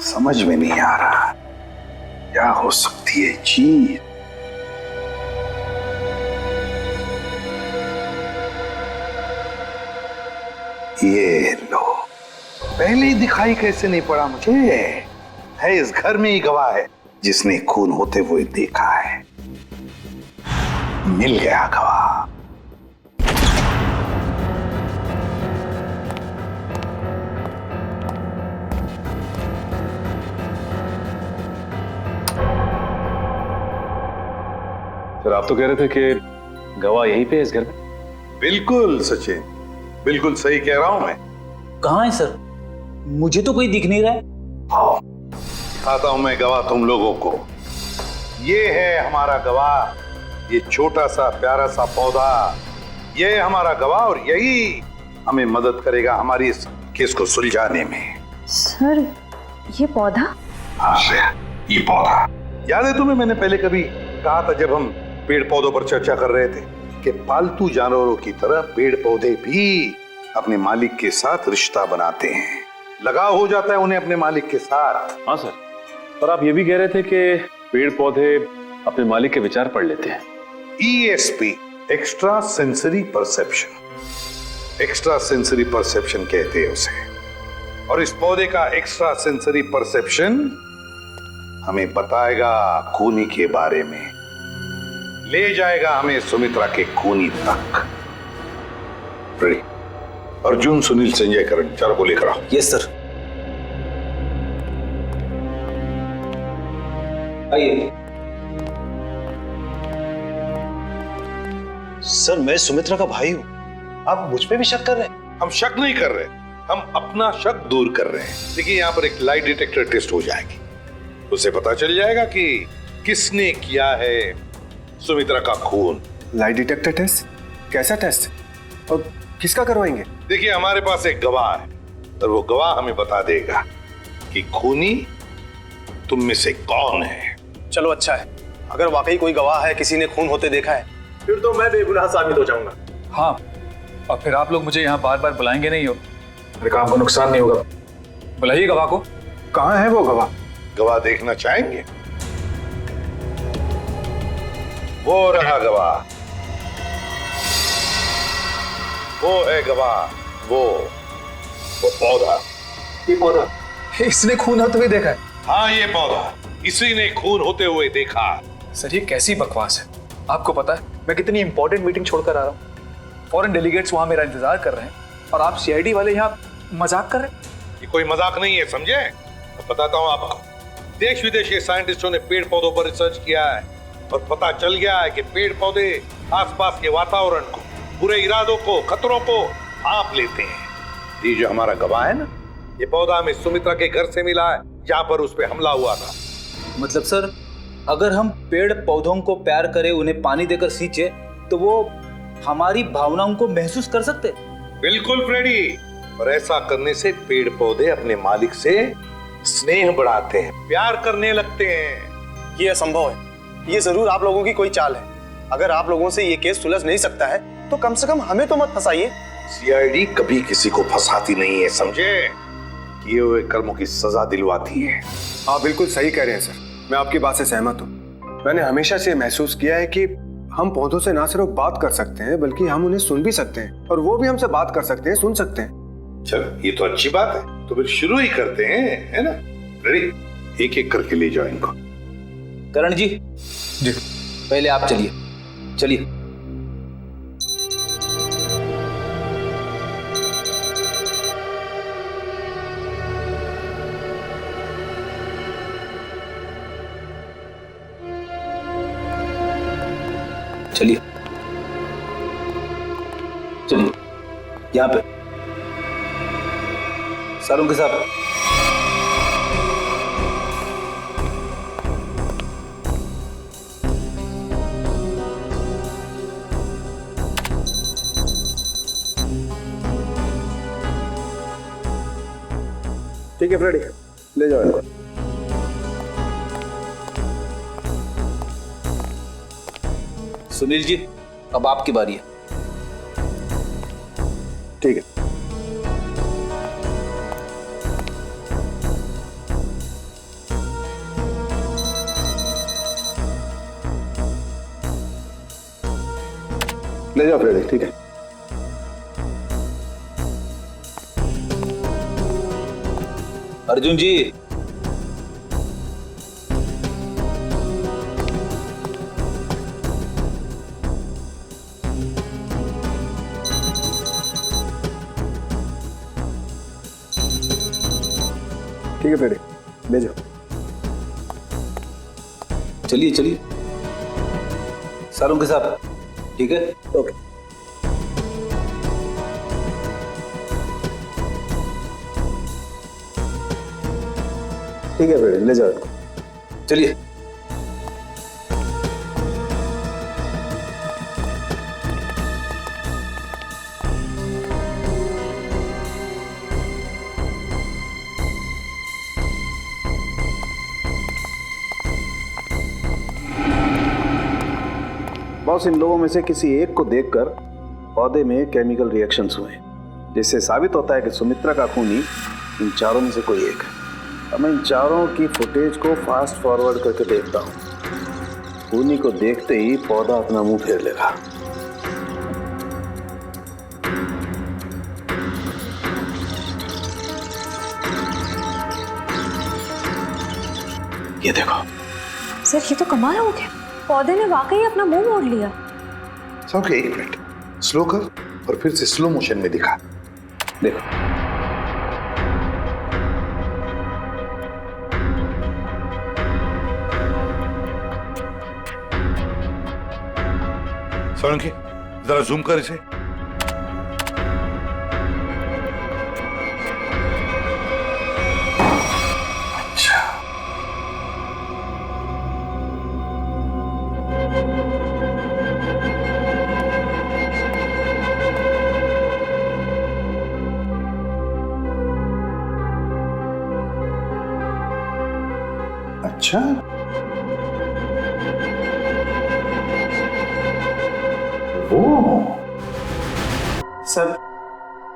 समझ में नहीं आ रहा, क्या हो सकती है चीज? ये लो, पहले ही दिखाई कैसे नहीं पड़ा मुझे? है इस घर में ही गवाह है जिसने खून होते हुए देखा है। मिल गया गवाह। सर, आप तो कह रहे थे कि गवाह यहीं पे है इस घर में? बिल्कुल सचिन, बिल्कुल सही कह रहा हूं मैं। कहाँ है सर? मुझे तो कोई दिख नहीं रहा है। आओ, दिखाता हूं मैं गवाह तुम लोगों को। ये है हमारा गवाह, ये छोटा सा प्यारा सा पौधा, ये है हमारा गवाह और यही हमें मदद करेगा हमारी इस केस को सुलझाने में। सर, ये पौधा? हाँ, ये पौधा याद है तुम्हें? मैंने पहले कभी कहा था जब हम पेड़ पौधों पर चर्चा कर रहे थे कि पालतू जानवरों की तरह पेड़ पौधे भी अपने मालिक के साथ रिश्ता बनाते हैं, लगाव हो जाता है उन्हें अपने मालिक के साथ। हाँ सर, पर आप ये भी कह रहे थे कि पेड़ पौधे अपने मालिक के विचार पढ़ लेते हैं। ESP, extra sensory perception, extra sensory perception कहते हैं उसे। और इस पौधे का एक्स्ट्रा सेंसरी परसेप्शन हमें बताएगा खूनी के बारे में, ले जाएगा हमें सुमित्रा के खूनी तक। रेडी? अर्जुन, सुनील, संजय, करण, चारों को लेकर आओ। Yes sir. आइए सर, मैं सुमित्रा का भाई हूं, आप मुझ पे भी शक कर रहे हैं? हम शक नहीं कर रहे, हम अपना शक दूर कर रहे हैं। देखिए, यहाँ पर एक लाई डिटेक्टर टेस्ट हो जाएगी, उसे पता चल जाएगा कि किसने किया है सुमित्रा का खून। Lie detector test? कैसा टेस्ट और किसका करवाएंगे? देखिए, हमारे पास एक गवाह है और वो गवाह हमें बता देगा कि खूनी तुम में से कौन है। चलो अच्छा है, अगर वाकई कोई गवाह है, किसी ने खून होते देखा है, फिर तो मैं बेगुनाह साबित हो जाऊंगा। हाँ, और फिर आप लोग मुझे यहाँ बार बार बुलाएंगे नहीं, हो मेरे काम को नुकसान नहीं होगा। बुलाइए गवाह को। कहाँ है वो गवाह? गवाह देखना चाहेंगे? वो रहा गवाह, वो है गवाह, वो पौधा। ये पौधा इसने खून होते हुए देखा है? हाँ, ये पौधा इसी ने खून होते हुए देखा। सर, ये कैसी बकवास है? आपको पता है मैं कितनी इंपॉर्टेंट मीटिंग छोड़कर आ रहा हूँ, फॉरेन डेलीगेट्स वहां मेरा इंतजार कर रहे हैं, और आप CID वाले यहाँ मजाक कर रहे हैं? ये कोई मजाक नहीं है, समझे? तो बताता हूँ आपको, देश विदेश के साइंटिस्टों ने पेड़ पौधों पर रिसर्च किया है और पता चल गया है कि पेड़ पौधे आसपास के वातावरण को, बुरे इरादों को, खतरों को भांप लेते हैं। ये जो हमारा गवाह है ना, ये पौधा हमें सुमित्रा के घर से मिला है जहाँ पर उस पर हमला हुआ था। मतलब सर, अगर हम पेड़ पौधों को प्यार करें, उन्हें पानी देकर सींचे, तो वो हमारी भावनाओं को महसूस कर सकते। बिल्कुल फ्रेडी, और ऐसा करने से पेड़ पौधे अपने मालिक से स्नेह बढ़ाते हैं, प्यार करने लगते हैं। ये असंभव है। ये जरूर आप लोगों की कोई चाल है। अगर आप लोगों से ये केस सुलझ नहीं सकता है तो कम से कम हमें तो मत फंसाइए। सीआईडी कभी किसी को फंसाती नहीं है, समझे? किए हुए कर्मों की सजा दिलवाती है। आप बिल्कुल सही कह रहे हैं सर, मैं आपकी बात से सहमत हूँ। मैंने हमेशा से महसूस किया है कि हम पौधों से ना सिर्फ बात कर सकते हैं बल्कि हम उन्हें सुन भी सकते हैं, और वो भी हमसे बात कर सकते हैं, सुन सकते हैं। चलो ये तो अच्छी बात है, तो फिर शुरू ही करते हैं, है ना? रेडी? एक एक करके ले जाओ इनको। करण जी, पहले आप चलिए। चलिए। चलिए चलिए, यहाँ पे सारों के साथ। ठीक है फ्रेडी, ले जाओ इनको। सुनील जी, अब आपकी बारी है। ठीक है। ले जाओ फ्रेडी, ठीक है। अर्जुन जी, ठीक है फ्रेडी, ले जाओ। चलिए चलिए, सारों के साथ। ठीक है, ओके। ठीक है फ्रेडी, ले जाओ इनको। चलिए। बॉस, इन लोगों में से किसी एक को देखकर पौधे में केमिकल रिएक्शंस हुए, जिससे साबित होता है कि सुमित्रा का खूनी इन चारों में से कोई एक है। अब मैं इन चारों की फुटेज को फास्ट फॉरवर्ड करके देखता हूँ। खूनी को देखते ही पौधा अपना मुंह फेर लेगा। ये देखो सर, ये तो कमाल हो गया, पौधे ने वाकई अपना मुंह मोड़ लिया। ओके, एक मिनट, स्लो कर और फिर से स्लो मोशन में दिखा। देखो, सोलंकी जरा जूम कर इसे। अच्छा, अच्छा, सर,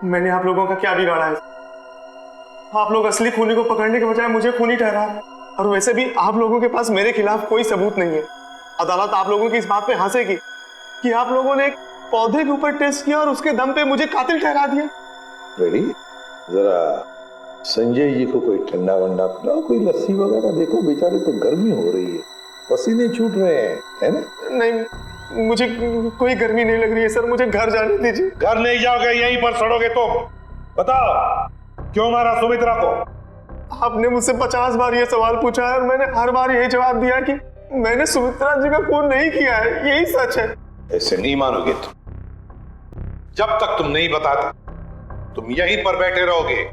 मैंने आप लोगों का क्या बिगाड़ा है? आप लोग असली खूनी को पकड़ने के बजाय मुझे खूनी ठहरा रहे हैं। और वैसे भी आप लोगों के पास मेरे खिलाफ कोई सबूत नहीं है। अदालत आप लोगों की इस बात पे हंसेगी कि आप लोगों ने एक पौधे के ऊपर टेस्ट किया और उसके दम पे मुझे कातिल ठहरा दिया। रेडी? जरा संजय जी को कोई ठंडा वंडा पिलाओ, कोई लस्सी वगैरह। देखो बेचारे तो गर्मी हो रही है, पसीने छूट रहे हैं, है ना? नहीं, मुझे कोई गर्मी नहीं लग रही है सर, मुझे घर जाने दीजिए। घर नहीं जाओगे, यहीं पर सड़ोगे तुम। बताओ क्यों मारा सुमित्रा को? आपने मुझसे 50 बार ये सवाल पूछा है और मैंने हर बार यही जवाब दिया कि मैंने सुमित्रा जी का खून नहीं किया है, यही सच है। ऐसे नहीं मानोगे तुम। जब तक तुम नहीं बताते तुम यहीं पर बैठे रहोगे।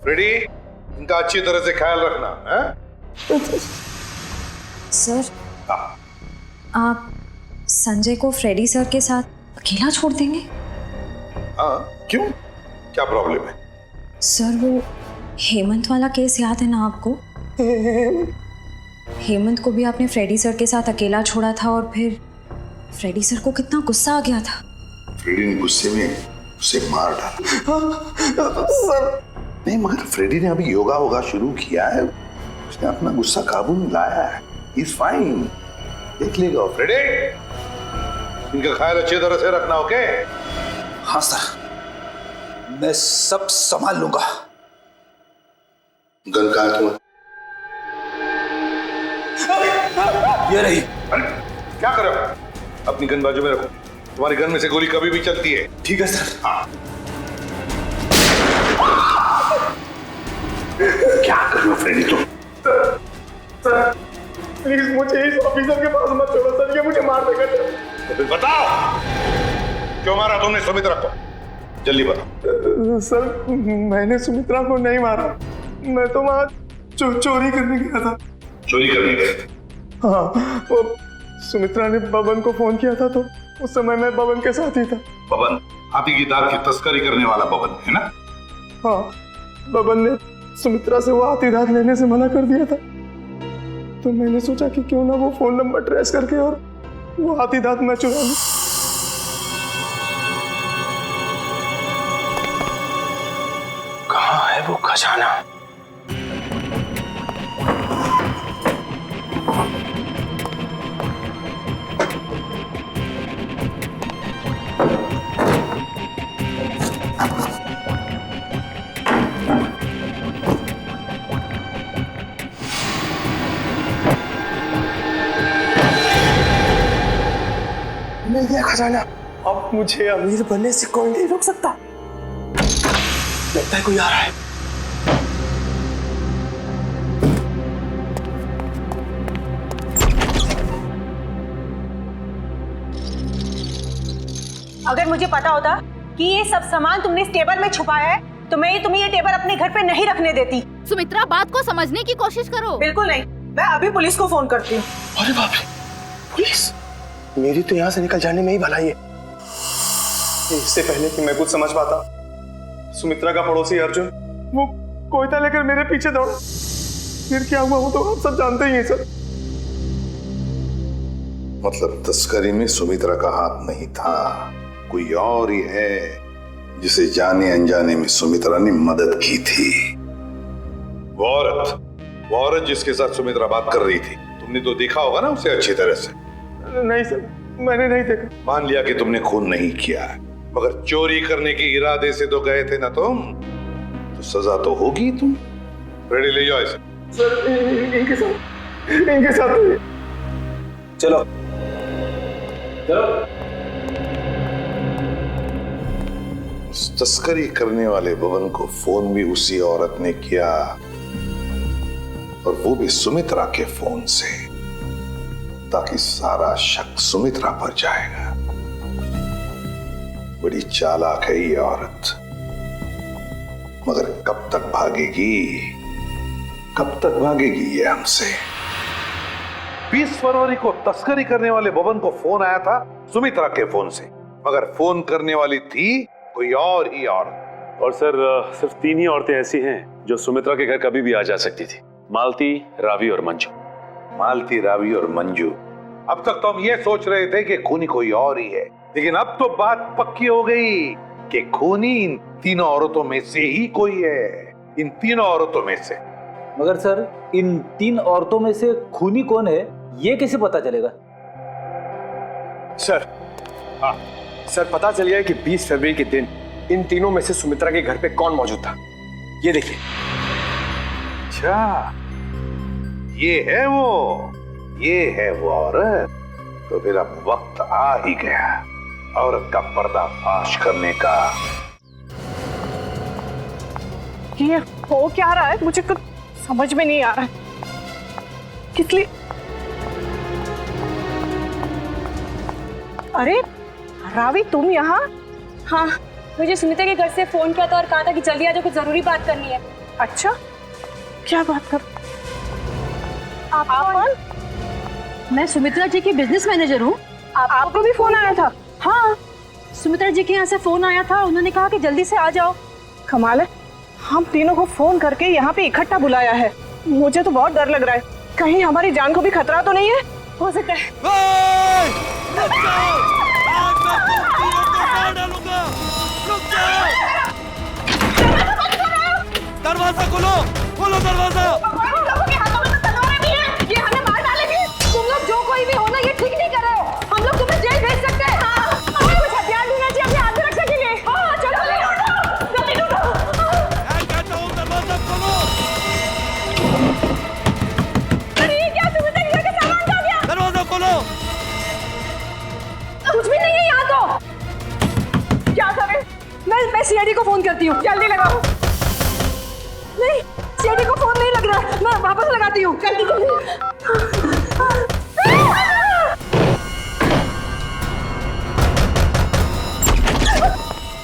फ्रेडी, इनका अच्छी तरह से ख्याल रखना है? सर, आप संजय को फ्रेडी सर के साथ अकेला छोड़ देंगे? हाँ, क्यों? क्या प्रॉब्लम है? सर वो हेमंत वाला केस याद है ना आपको? हेमंत को भी आपने फ्रेडी सर के साथ अकेला छोड़ा था और फिर फ्रेडी सर को कितना गुस्सा आ गया था। फ्रेडी ने गुस्से में उसे मार डाला। सर नहीं, मगर फ्रेडी ने अभी योगा वोगा शुरू किया है, उसने अपना गुस्सा काबू में लाया है। He's fine, देख लेगा। फ्रेडी, इनका ख्याल अच्छी तरह से रखना, ओके? हाँ सर, मैं सब संभाल लूंगा। गन कहाँ है तुम्हारी? ये रही। अरे क्या कर रहे हो? अपनी गन बाजू में रखो, तुम्हारी गन में से गोली कभी भी चलती है। ठीक है सर। हाँ। क्या कर रहे हो फ्रेडी तुम? सर प्लीज मुझे इस ऑफिसर के पास मत छोड़ो सर, ये मुझे मार देगा। तो फिर बताओ, क्यों मारा तुमने सुमित्रा को? जल्दी बताओ। सर मैंने सुमित्रा को नहीं मारा, मैं तो वहां चोरी करने गया था। चोरी करने गए? हाँ, वो सुमित्रा ने बबन को फोन किया था तो उस समय मैं बबन के साथ ही था। बबन हाथी की दाल की तस्करी करने वाला बबन है ना? हाँ, बबन ने सुमित्रा से वो हाथी दांत लेने से मना कर दिया था, तो मैंने सोचा कि क्यों ना वो फोन नंबर ट्रेस करके और वो हाथी दांत मैं चुरा लूं। कहाँ है वो खजाना? मिल गया खजाना। अब मुझे अमीर बनने से कोई नहीं रोक सकता। लगता है कोई आ रहा है। अगर मुझे पता होता कि ये सब सामान तुमने इस टेबल में छुपाया है तो मैं तुम्हें ये टेबल अपने घर पे नहीं रखने देती। सुमित्रा, बात को समझने की कोशिश करो। बिल्कुल नहीं, मैं अभी पुलिस को फोन करती हूँ। अरे बाप रे, पुलिस? मेरी तो यहाँ से निकल जाने में ही भलाई है। इससे पहले कि मैं कुछ समझ पाता, सुमित्रा का पड़ोसी अर्जुन वो कोयता लेकर मेरे पीछे दौड़ा। फिर क्या हुआ वो तो आप सब जानते ही हैं सर। मतलब तस्करी में सुमित्रा का हाथ नहीं था, कोई और ही है जिसे जाने अनजाने में सुमित्रा ने मदद की थी। वो औरत जिसके साथ सुमित्रा बात कर रही थी, तुमने तो देखा होगा ना उसे अच्छी तरह से? नहीं सर, मैंने नहीं देखा। मान लिया कि तुमने खून नहीं किया, मगर चोरी करने के इरादे से तो गए थे ना तुम, तो सजा तो होगी। तुम रेडी ले जाओ इसे। सर इनके साथ चलो चलो। तस्करी करने वाले बबन को फोन भी उसी औरत ने किया, और वो भी सुमित्रा के फोन से, ताकि सारा शक सुमित्रा पर जाएगा। बड़ी चालाक है ये औरत, मगर कब तक भागेगी ये हमसे। 20 फरवरी को तस्करी करने वाले बबन को फोन आया था सुमित्रा के फोन से, मगर फोन करने वाली थी कोई और ही औरत। और सर सिर्फ 3 ही औरतें ऐसी हैं जो सुमित्रा के घर कभी भी आ जा सकती थी। मालती, रावी और मंजू। मालती, रावी और मंजू। अब तक तो हम ये सोच रहे थे कि खूनी कोई और ही है, लेकिन अब तो बात पक्की हो गई कि खूनी इन तीनों औरतों में से ही कोई है। इन तीनों औरतों में से। मगर सर इन 3 औरतों में से खूनी कौन है ये कैसे पता चलेगा? सर, हाँ सर, पता चल गया कि 20 फरवरी के दिन इन तीनों में से सुमित्रा के घर पे कौन मौजूद था। ये देखिए। अच्छा, ये है वो औरत। तो फिर अब वक्त आ ही गया औरत का पर्दाफाश करने का। ये हो क्या रहा है, मुझे कुछ समझ में नहीं आ रहा है। किस लिए? अरे रावी, तुम यहाँ? हाँ, मुझे सुमित्रा के घर से फोन किया था और कहा था कि जल्दी आ जाओ, कुछ जरूरी बात करनी है। अच्छा, क्या बात कर? आप कौन? मैं सुमित्रा जी की बिजनेस मैनेजर हूँ। आपको भी फोन आया था? हाँ, सुमित्रा जी के यहाँ से फोन आया था, उन्होंने कहा कि जल्दी से आ जाओ। कमाल है, हम तीनों को फोन करके यहाँ पे इकट्ठा बुलाया है। मुझे तो बहुत डर लग रहा है, कहीं हमारी जान को भी खतरा तो नहीं है। हो सकता है दरवाजा खोलो, खोलो दरवाजा। ये हमें मार डालेंगे। तुम लोग जो कोई भी हो ना, ये ठीक नहीं कर रहे हो। हम लोग तुम्हें जेल भेज सकते हैं। हमें कुछ हथियार ढूंढना चाहिए अपनी आत्मरक्षा के लिए। हाँ, चलो जल्दी ढूंढो। मैं कहता हूँ दरवाजा खोलो। अरे ये क्या, सुमित्रा जी का सामान कहाँ गया? दरवाजा खोलो। कुछ भी नहीं है यहाँ तो। क्या करें? मैं सीआईडी को फोन करती हूँ। जल्दी लगाओ। नहीं, सीआईडी को फोन नहीं लग रहा है, मैं वापस लगाती हूँ। जल्दी जल्दी।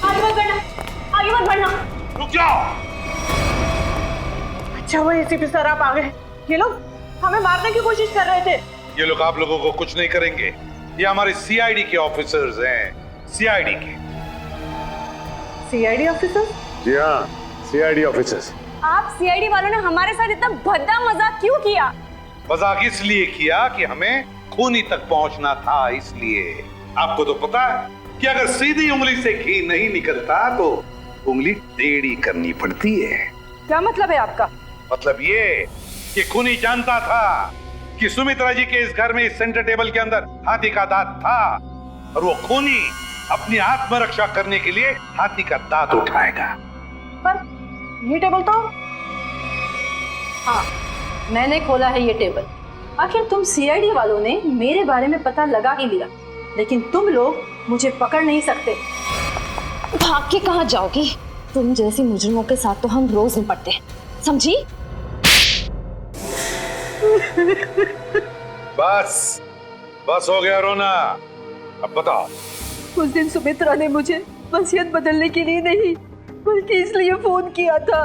आगे मत बढ़ना, आगे मत बढ़ना। रुक जाओ। अच्छा वो एसीपी सर आप आ गए। ये लोग हमें मारने की कोशिश कर रहे थे। ये लोग आप लोगों को कुछ नहीं करेंगे। ये हमारे सीआईडी के ऑफिसर्स हैं, सीआईडी के। CID officer? जी हाँ, सीआईडी ऑफिसर्स। आप सीआईडी वालों ने हमारे साथ इतना भद्दा मजाक क्यों किया? मजाक इसलिए किया कि हमें खूनी तक पहुंचना था, इसलिए। आपको तो पता है कि अगर सीधी उंगली से घी नहीं निकलता तो उंगली टेढ़ी करनी पड़ती है। क्या मतलब है आपका? मतलब ये कि खूनी जानता था कि सुमित्रा जी के इस घर में, इस सेंटर टेबल के अंदर हाथी का दांत था, और वो खूनी अपनी आत्मरक्षा करने के लिए हाथी का दांत उठाएगा। पर ये टेबल तो, हाँ, मैंने खोला है ये टेबल। आखिर तुम सीआईडी वालों ने मेरे बारे में पता लगा ही लिया, लेकिन तुम लोग मुझे पकड़ नहीं सकते। भाग के कहाँ जाओगी? तुम जैसी मुजरिमों के साथ तो हम रोज निपटते हैं, समझी? बस बस हो गया रोना। अब बताओ। उस दिन सुमित्रा ने मुझे वसीयत बदलने के लिए नहीं, बल्कि इसलिए फोन किया था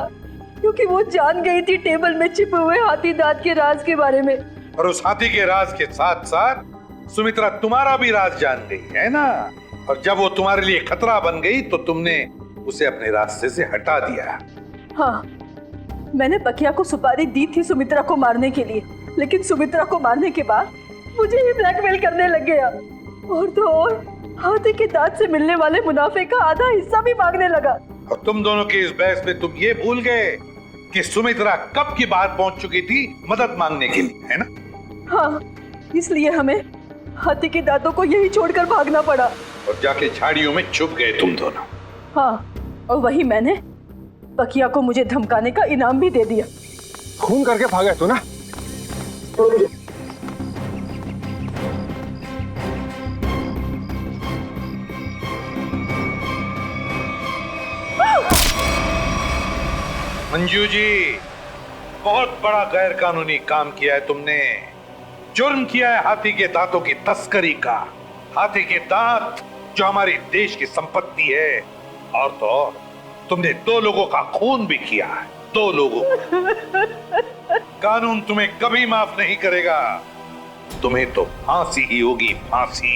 क्योंकि वो जान गई थी टेबल में छिपे हुए हाथी दांत के राज के बारे में। और उस हाथी के राज के साथ साथ सुमित्रा तुम्हारा भी राज जान गई है ना। और जब वो तुम्हारे लिए खतरा बन गई तो तुमने उसे अपने रास्ते से हटा दिया। हाँ, मैंने बकिया को सुपारी दी थी सुमित्रा को मारने के लिए, लेकिन सुमित्रा को मारने के बाद मुझे ही ब्लैकमेल करने लग गया। और तो और हाथी के दांत से मिलने वाले मुनाफे का आधा हिस्सा भी मांगने लगा। और तुम दोनों की इस बहस में तुम ये भूल गए कि सुमित्रा कब की बात पहुंच चुकी थी मदद मांगने के लिए, है ना? हाँ, इसलिए हमें हाथी के दांतों को यही छोड़कर भागना पड़ा। और जाके झाड़ियों में छुप गए तुम दोनों। हाँ, और वही मैंने बकिया को मुझे धमकाने का इनाम भी दे दिया। खून करके भागे तो ना। मंजू जी, बहुत बड़ा गैर कानूनी काम किया है तुमने। जुर्म किया है हाथी के दांतों की तस्करी का। हाथी के दांत जो हमारे देश की संपत्ति है, और तो और तुमने 2 लोगों का खून भी किया है, 2 लोगों का। कानून तुम्हें कभी माफ नहीं करेगा। तुम्हें तो फांसी ही होगी, फांसी।